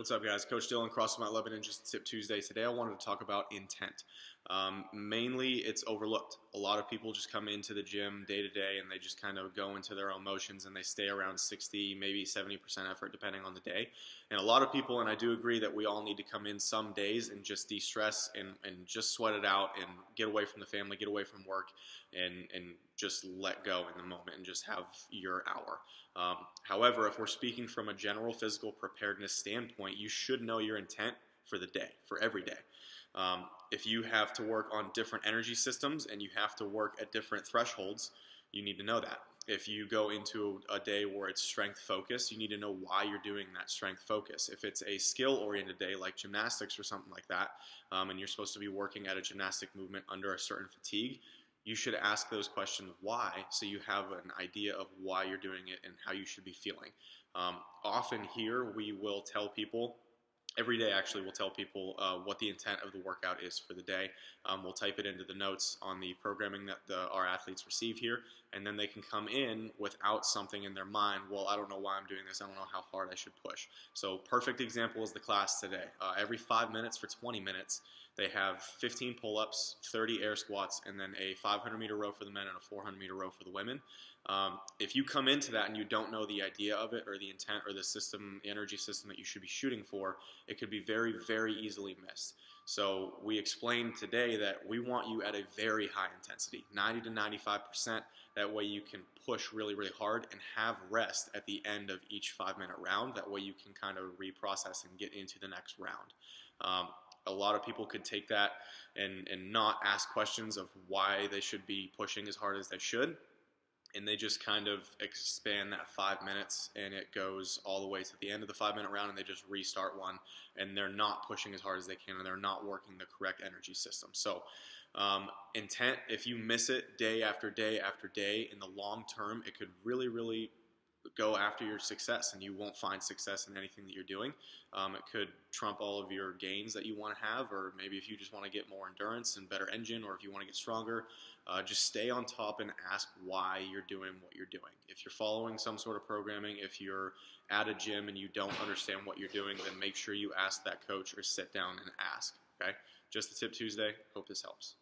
What's up, guys? Coach Dylan, CrossFit 11 and just Tip Tuesday. Today I wanted to talk about intent. Mainly, it's overlooked. A lot of people just come into the gym day to day and they just kind of go into their own motions and they stay around 60, maybe 70% effort depending on the day. And a lot of people, and I do agree that we all need to come in some days and just de-stress and just sweat it out and get away from the family, get away from work, and just let go in the moment and just have your hour. However, if we're speaking from a general physical preparedness standpoint, you should know your intent for the day, for every day. If you have to work on different energy systems and you have to work at different thresholds, you need to know that. If you go into a day where it's strength focused, you need to know why you're doing that strength focus. If it's a skill-oriented day like gymnastics or something like that, and you're supposed to be working at a gymnastic movement under a certain fatigue, you should ask those questions why, so you have an idea of why you're doing it and how you should be feeling. Often here we will tell people, every day actually we'll tell people what the intent of the workout is for the day. We'll type it into the notes on the programming that our athletes receive here, and then they can come in without something in their mind. Well, I don't know why I'm doing this. I don't know how hard I should push. So perfect example is the class today. Every 5 minutes for 20 minutes, they have 15 pull-ups, 30 air squats, and then a 500-meter row for the men and a 400-meter row for the women. If you come into that and you don't know the idea of it or the intent or the system, energy system that you should be shooting for, it could be very, very easily missed. So we explained today that we want you at a very high intensity, 90 to 95%. That way you can push really, really hard and have rest at the end of each 5-minute round. That way you can kind of reprocess and get into the next round. A lot of people could take that and not ask questions of why they should be pushing as hard as they should. And they just kind of expand that 5 minutes and it goes all the way to the end of the 5-minute round and they just restart one and they're not pushing as hard as they can and they're not working the correct energy system. So intent, if you miss it day after day after day, in the long term, it could really, really go after your success and you won't find success in anything that you're doing. It could trump all of your gains that you want to have, or maybe if you just want to get more endurance and better engine, or if you want to get stronger, just stay on top and ask why you're doing what you're doing. If you're following some sort of programming, if you're at a gym and you don't understand what you're doing, then make sure you ask that coach or sit down and ask. Okay? Just a Tip Tuesday. Hope this helps.